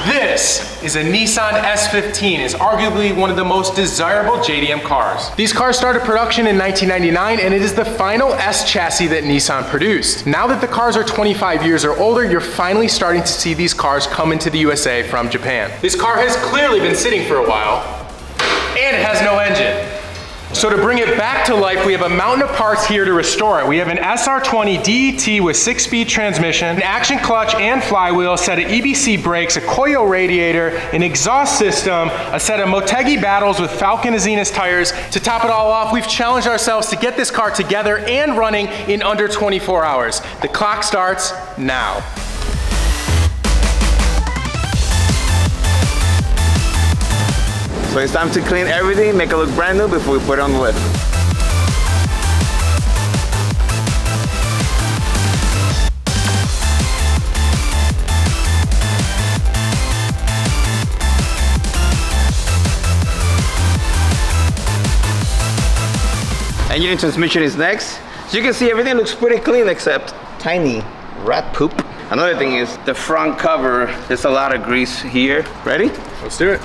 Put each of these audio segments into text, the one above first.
This is a Nissan S15. It's arguably one of the most desirable JDM cars. These cars started production in 1999 and it is the final S chassis that Nissan produced. Now that the cars are 25 years or older, you're finally starting to see these cars come into the USA from Japan. This car has clearly been sitting for a while and it has no engine. So to bring it back to life, we have a mountain of parts here to restore it. We have an SR20 DET with 6-speed transmission, an action clutch and flywheel, a set of EBC brakes, a Koyo radiator, an exhaust system, a set of Motegi battles with Falcon Azenas tires. To top it all off, we've challenged ourselves to get this car together and running in under 24 hours. The clock starts now. So it's time to clean everything, make it look brand new before we put it on the lift. Engine and transmission is next. So you can see everything looks pretty clean except tiny rat poop. Another thing is the front cover, there's a lot of grease here. Ready? Let's do it.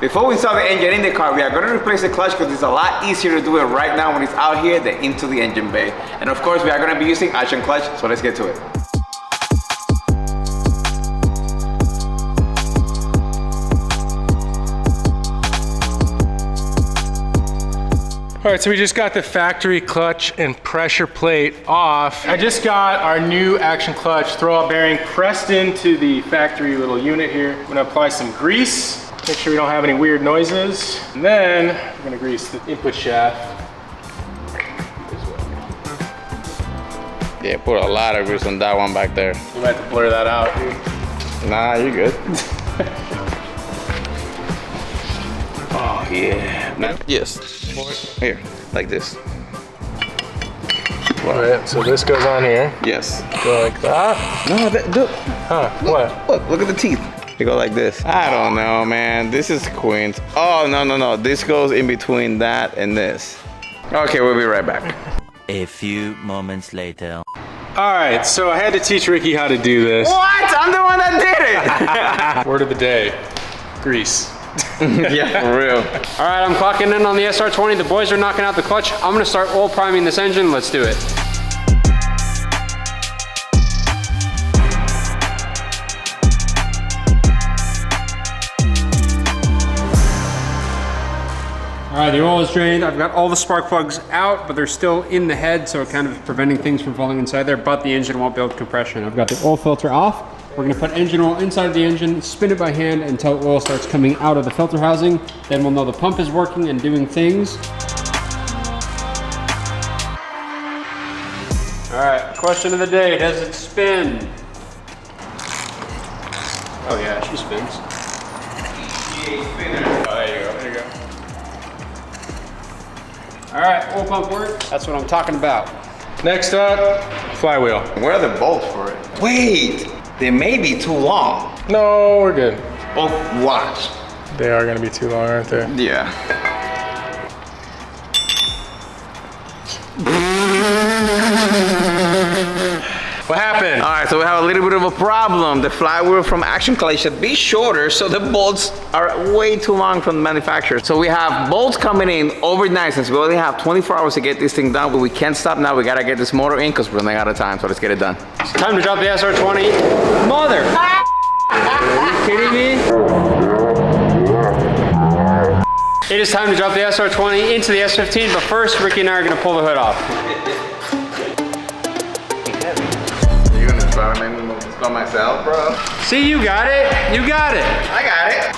Before we install the engine in the car, we are going to replace the clutch because it's a lot easier to do it right now when it's out here than into the engine bay. And of course, we are going to be using action clutch, so let's get to it. All right, so we just got the factory clutch and pressure plate off. I just got our new action clutch throwout bearing pressed into the factory little unit here. I'm gonna apply some grease. Make sure we don't have any weird noises. And then we're gonna grease the input shaft as well. Yeah, put a lot of grease on that one back there. You might have to blur that out, dude. Nah, you're good. Oh, yeah. Now, yes. Here, like this. All right, so this goes on here. Yes. Go like that. No, look. Huh, what? Look at the teeth. You go like this. I don't know, man. This is Queens. Oh, no. This goes in between that and this. Okay, we'll be right back. A few moments later. All right, so I had to teach Ricky how to do this. What? I'm the one that did it. Word of the day, grease. Yeah, for real. All right, I'm clocking in on the SR20. The boys are knocking out the clutch. I'm gonna start oil priming this engine. Let's do it. All right, the oil is drained. I've got all the spark plugs out, but they're still in the head, so kind of preventing things from falling inside there, but the engine won't build compression. I've got the oil filter off. We're gonna put engine oil inside of the engine, spin it by hand until oil starts coming out of the filter housing. Then we'll know the pump is working and doing things. All right, question of the day, does it spin? Oh yeah, she spins. Oh, there you go. All right, oil pump works. That's what I'm talking about. Next up, flywheel. Where are the bolts for it? Wait, they may be too long. No, we're good. Oh, watch. They are gonna be too long, aren't they? Yeah. What happened? All right, so we have a little bit of a problem. The flywheel from action clutch should be shorter, so the bolts are way too long from the manufacturer. So we have bolts coming in overnight since we only have 24 hours to get this thing done, but we can't stop now. We gotta get this motor in because we're running out of time, so let's get it done. It's time to drop the SR20. Mother! Are you kidding me? It is time to drop the SR20 into the S15, but first, Ricky and I are gonna pull the hood off. You're gonna try to make me by myself, bro? See, you got it. You got it. I got it.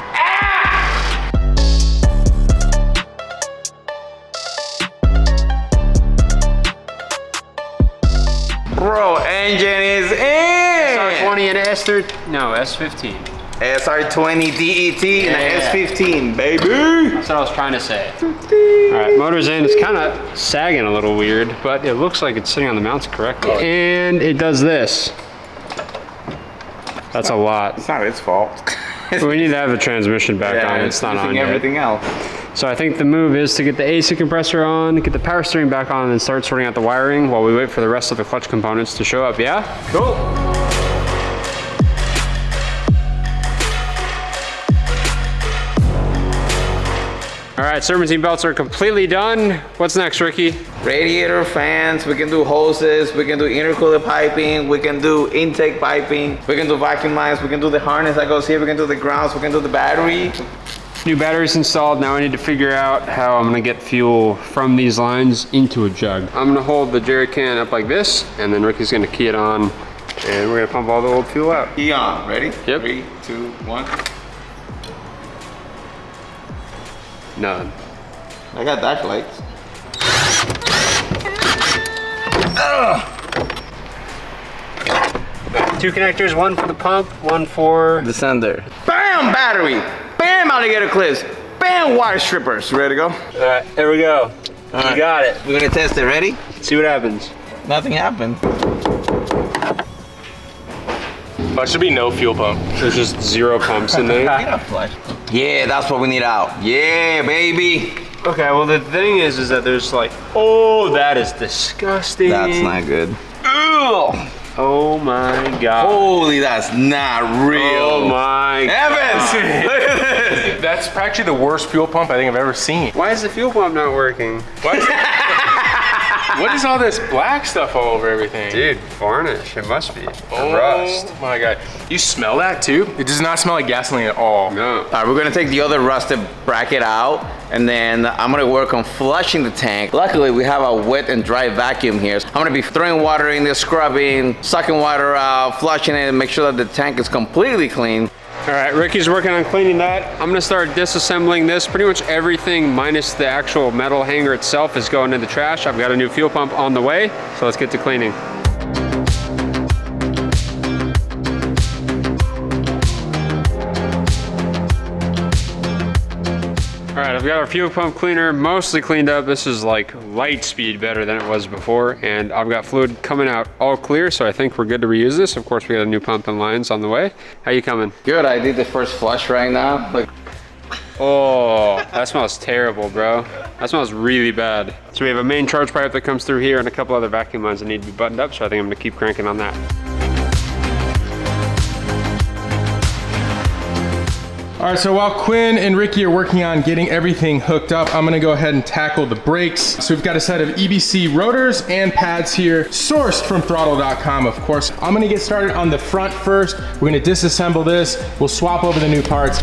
Bro, engine is in! SR20 and S15. SR20 DET and Yeah. S15, baby! That's what I was trying to say. All right, motor's in. It's kind of sagging a little weird, but it looks like it's sitting on the mounts correctly. And it does this. That's a lot. It's not its fault. We need to have the transmission back on. It's not on yet. Everything else. So I think the move is to get the AC compressor on, get the power steering back on, and then start sorting out the wiring while we wait for the rest of the clutch components to show up, yeah? Cool. All right, serpentine belts are completely done. What's next, Ricky? Radiator fans, we can do hoses, we can do intercooler piping, we can do intake piping, we can do vacuum lines, we can do the harness that goes here, we can do the grounds, we can do the battery. New battery's installed. Now I need to figure out how I'm gonna get fuel from these lines into a jug. I'm gonna hold the jerry can up like this, and then Ricky's gonna key it on, and we're gonna pump all the old fuel out. Key on, ready? Yep. 3, 2, 1. None. I got dash lights. Two connectors, one for the pump, one for The sender. Bam, battery. Bam, alligator clips. Bam, wire strippers. Ready to go? All right, there we go. All right. You got it. We're gonna test it. Ready? See what happens. Nothing happened. That should be no fuel pump. There's just 0 pumps in there. Yeah, that's what we need out. Yeah, baby. Okay, well the thing is that there's like, oh, that is disgusting. That's not good. Ugh. Oh my God. Holy, that's not real. Oh my Evans! Look at this. That's actually the worst fuel pump I think I've ever seen. Why is the fuel pump not working? What is all this black stuff all over everything? Dude, varnish, it must be. Oh Rust. my God. You smell that too? It does not smell like gasoline at all. No. All right, we're gonna take the other rusted bracket out, and then I'm gonna work on flushing the tank. Luckily, we have a wet and dry vacuum here. So I'm gonna be throwing water in there, scrubbing, sucking water out, flushing it, and make sure that the tank is completely clean. All right, Ricky's working on cleaning that. I'm gonna start disassembling this. Pretty much everything minus the actual metal hanger itself is going in the trash. I've got a new fuel pump on the way, so let's get to cleaning. All right, I've got our fuel pump cleaner mostly cleaned up. This is like light speed better than it was before, and I've got fluid coming out all clear, so I think we're good to reuse this. Of course, we got a new pump and lines on the way. How you coming? Good, I did the first flush right now. Look. Oh, that smells terrible, bro. That smells really bad. So we have a main charge pipe that comes through here and a couple other vacuum lines that need to be buttoned up, so I think I'm gonna keep cranking on that. All right, so while Quinn and Ricky are working on getting everything hooked up, I'm gonna go ahead and tackle the brakes. So we've got a set of EBC rotors and pads here, sourced from throtl.com, of course. I'm gonna get started on the front first. We're gonna disassemble this. We'll swap over the new parts.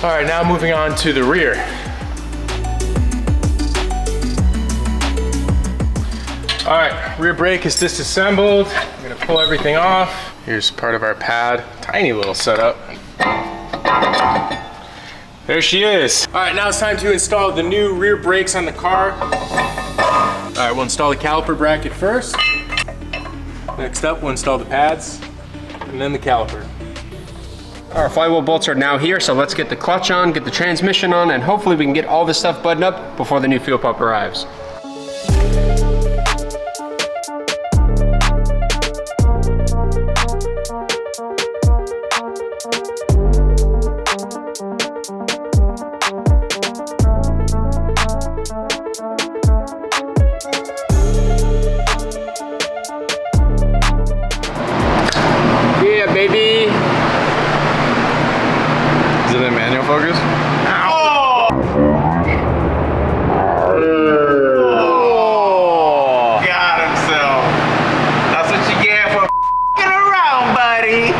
All right, now moving on to the rear. All right, rear brake is disassembled. I'm gonna pull everything off. Here's part of our pad, tiny little setup. There she is. All right, now it's time to install the new rear brakes on the car. All right, we'll install the caliper bracket first. Next up, we'll install the pads, and then the caliper. Our flywheel bolts are now here, so let's get the clutch on, get the transmission on, and hopefully we can get all this stuff buttoned up before the new fuel pump arrives. Yeah, baby. Is it in manual focus? Oh! Got himself. That's what you get for f***ing around, buddy.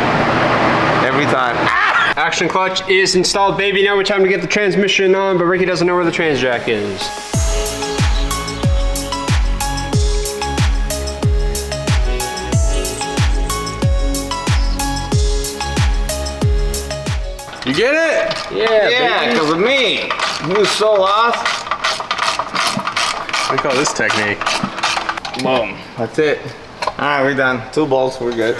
Every time. Ah! Action clutch is installed, baby. Now we're time to get the transmission on, but Ricky doesn't know where the trans jack is. You get it? Yeah, because of me. He was so lost. We call this technique. Boom. That's it. All right, we're done. 2 bolts, we're good.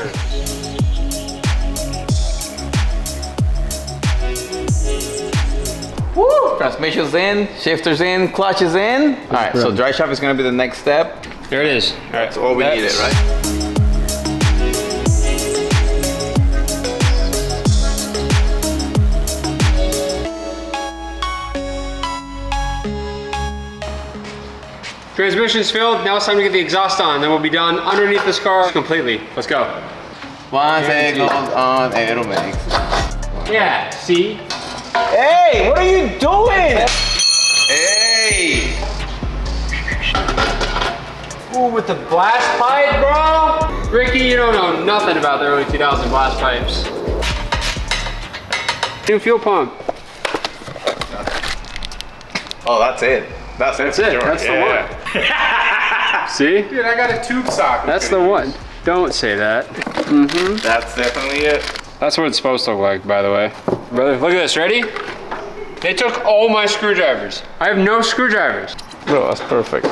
Woo! Transmission's in, shifter's in, clutch is in. All right, so dry shaft is gonna be the next step. There it is. All right, That's all we needed, right? Transmission's filled. Now it's time to get the exhaust on. Then we'll be done underneath this car completely. Let's go. Once it goes on, it'll make. Yeah, see? Hey, what are you doing? Hey. Ooh, with the blast pipe, bro? Ricky, you don't know nothing about the early 2000 blast pipes. New fuel pump. Oh, that's it. That's it. Sure. That's the one. See? Dude, I got a tube socket. That's the one. Don't say that. Mm-hmm. That's definitely it. That's what it's supposed to look like, by the way. Brother, look at this. Ready? They took all my screwdrivers. I have no screwdrivers. Bro, that's perfect.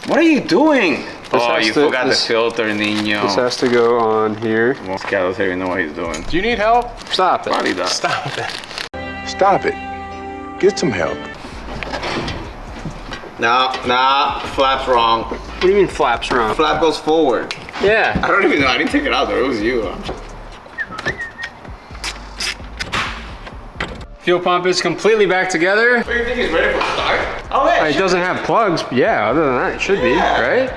What are you doing? Oh, you forgot the filter, Nino. This has to go on here. Most Carlos here know what he's doing. Do you need help? Stop it. Probably does. Stop it. Stop it. Get some help. Nah, flap's wrong. What do you mean flaps wrong? Flap goes forward. Yeah. I don't even know. I didn't take it out there. It was you. Fuel pump is completely back together. What do you think he's ready for a start? Oh, yeah. It doesn't have plugs. Yeah, other than that, it should be, right?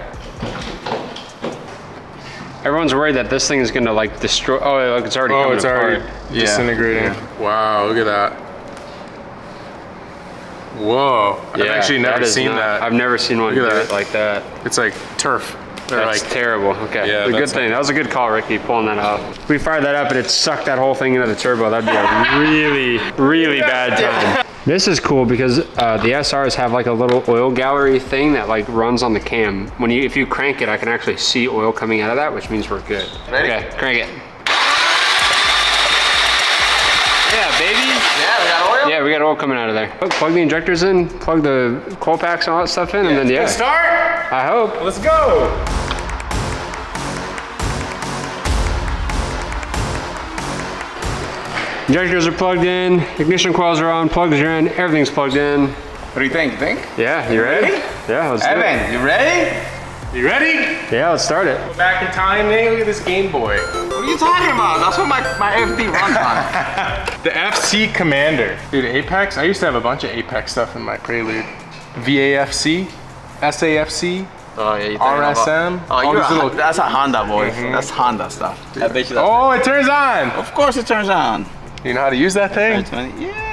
Everyone's worried that this thing is gonna like destroy. Oh, look, it's already coming apart. Disintegrating. Yeah. Wow, look at that. Whoa, I've actually never seen that. I've never seen one do Look at it like that. It's like turf. They're That's like, terrible. Okay, Yeah, the good that's thing. That was a good call, Ricky, pulling that out. If we fired that up and it sucked that whole thing into the turbo, that'd be a really, really bad time. This is cool because the SRs have like a little oil gallery thing that like runs on the cam. If you crank it, I can actually see oil coming out of that, which means we're good. Ready? Okay, crank it. Yeah, baby. Yeah, we got oil? Yeah, we got oil coming out of there. Plug the injectors in, plug the coil packs and all that stuff in, and then yeah. start. I hope. Let's go. Injectors are plugged in, ignition coils are on, plugs are in, everything's plugged in. What do you think? Yeah, you ready? Yeah, let's do it. Evan, you ready? You ready? Yeah, let's start it. Go back in time, man. Look at this Game Boy. What are you talking about? That's what my FD runs on. The FC Commander. Dude, Apex. I used to have a bunch of Apex stuff in my Prelude. VAFC, SAFC, Oh, yeah, RSM. That's a Honda, boy. That's Honda stuff. I bet you that's Oh, it turns on. Of course it turns on. You know how to use that thing? Yeah.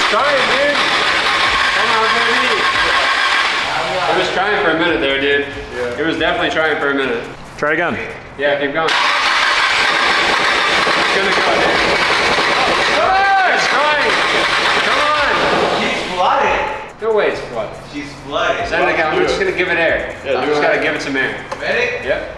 Trying, dude. Come on, baby. It was trying for a minute there, dude. Yeah. It was definitely trying for a minute. Try it again. Yeah, keep going. It's gonna go, dude. Come on! It's trying. Come on. She's flooded. No way it's flooded. She's flooded. Send it again. I'm just gonna give it air. Yeah, I'm just gotta give it some air. Ready? Yep.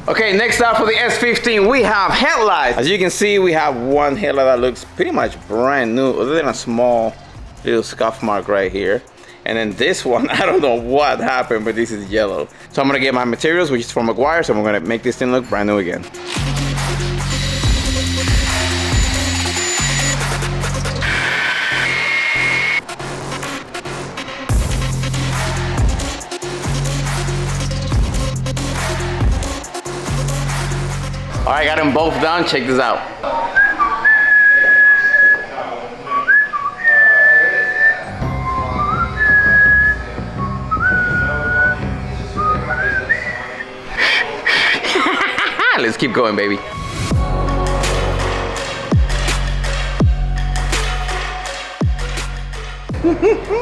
Okay, next up for the S15, we have headlights. As you can see, we have one headlight that looks pretty much brand new, other than a small little scuff mark right here. And then this one, I don't know what happened, but this is yellow. So I'm gonna get my materials, which is from McGuire, so I'm gonna make this thing look brand new again. All right, got them both done. Check this out. Let's keep going, baby.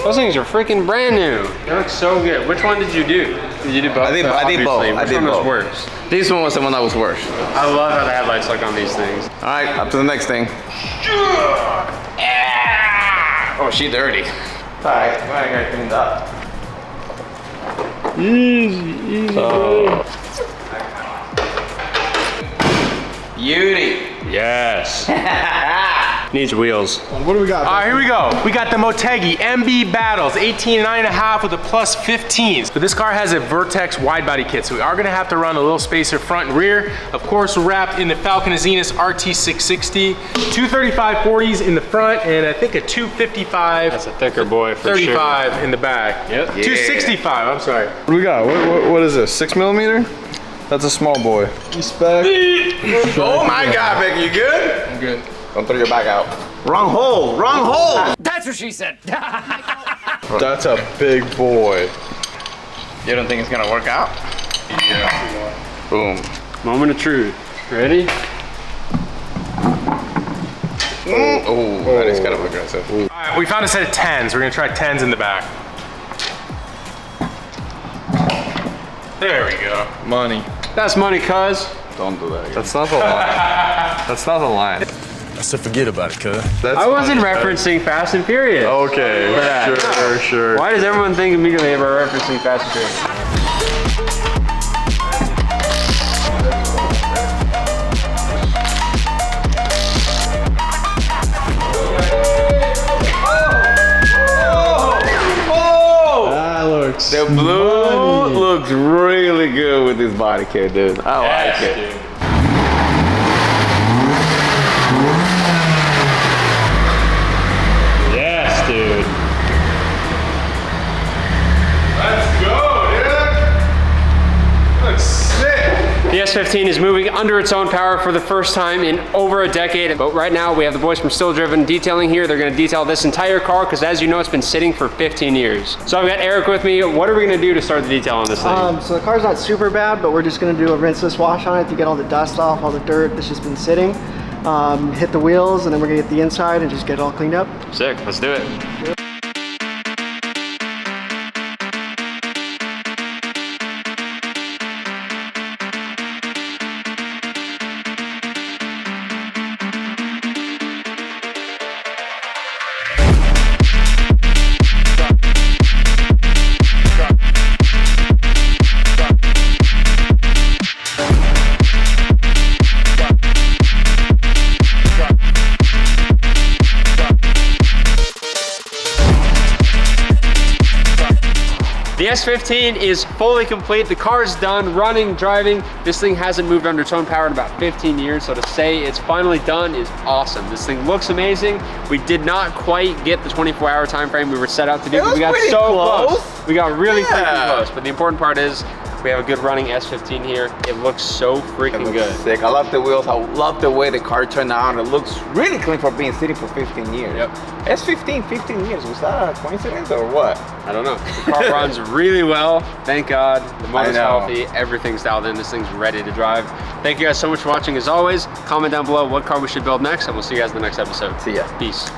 Those things are freaking brand new. They look so good. Which one did you do? Did you do both? I did both. Which one was worse? This one was the one that was worse. I love how the headlights look on these things. All right, up to the next thing. Oh, she dirty. All right, I got cleaned up. Easy, easy. Beauty. Yes. Needs wheels. What do we got? All right, here we go. We got the Motegi MB Battles, 18.5 with a plus 15s. But this car has a Vertex wide body kit, so we are gonna have to run a little spacer front and rear. Of course, we're wrapped in the Falcon Azenis RT660, 235/40s in the front, and I think a 255. That's a thicker boy for 35 sure. in the back. Yep. 265, I'm sorry. What do we got? What is this? 6mm? That's a small boy. Respect. Oh my God, Vic, you good? I'm good. Don't throw your back out. Wrong hole, wrong hole. That's what she said. That's a big boy. You don't think it's gonna work out? Yeah. Boom. Moment of truth. Ready? Oh, that is kind of aggressive. All right, we found a set of 10s. We're gonna try 10s in the back. There we go. Money. That's money, cuz. Don't do that again. That's not the line. That's not the line. I said forget about it, cuz. That's I wasn't money. referencing Fast and Furious. Okay, sure. Why does everyone think immediately about referencing Fast and Furious? That looks The blue looks really good with this body kit, dude. I like it. Dude. Yes, dude. Let's go, dude. Looks sick. The S15 is moving under its own power for the first time in over a decade. But right now we have the boys from Still Driven detailing here. They're gonna detail this entire car because as you know, it's been sitting for 15 years. So I've got Eric with me. What are we gonna do to start the detail on this thing? So the car's not super bad, but we're just gonna do a rinseless wash on it to get all the dust off, all the dirt that's just been sitting. Hit the wheels, and then we're gonna get the inside and just get it all cleaned up. Sick, let's do it. The S15 is fully complete. The car's done, running, driving. This thing hasn't moved under its own power in about 15 years, so to say it's finally done is awesome. This thing looks amazing. We did not quite get the 24-hour time frame we were set out to do, but we got so close. We got really freaking close, but the important part is we have a good running S15 here. It looks so freaking good. Sick. I love the wheels. I love the way the car turned out. It looks really clean for being sitting for 15 years. Yep. S15, 15 years. Was that a coincidence or what? I don't know. The car runs really well. Thank God. The motor's know. healthy. Everything's dialed in. This thing's ready to drive. Thank you guys so much for watching. As always, comment down below what car we should build next, and we'll see you guys in the next episode. See ya. Peace.